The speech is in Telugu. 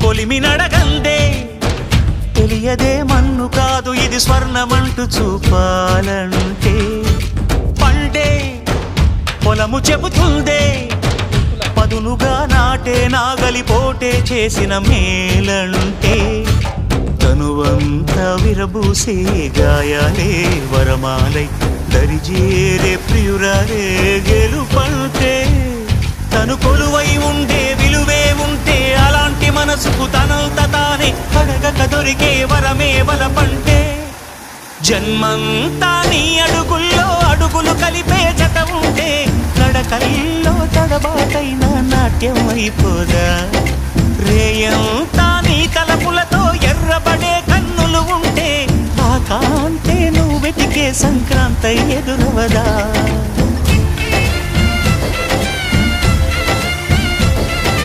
కొలిమి నడగందే తెలియదే మన్ను కాదు ఇది స్వర్ణమంటూ చూపాలంటే పండే పొలము చెబుతుందే పదునుగా నాటే నాగలి పోటే చేసిన మేలంటే తనువంతా విరబూసే గాయాలే వరమాలై దరిజేరే ప్రియురాలే గెలుపంటే తను కొలువై ఉండే విలువే ఉంటే అలాంటి మనసుకు తనంత తానే అడగక దొరికే వరమే వలపంటే జన్మంతా నీ అడుగుల్లో అడుగులు కలిపే జత ఉంటే నడకల్లో తడబాటైన నాట్యం అయిపోదా రేయంతా నీ తలపులతో ఎర్రబడే కన్నులు ఉంటే ఆ కాంతే నువ్వు వెతికే సంక్రాంతి ఎదురవదా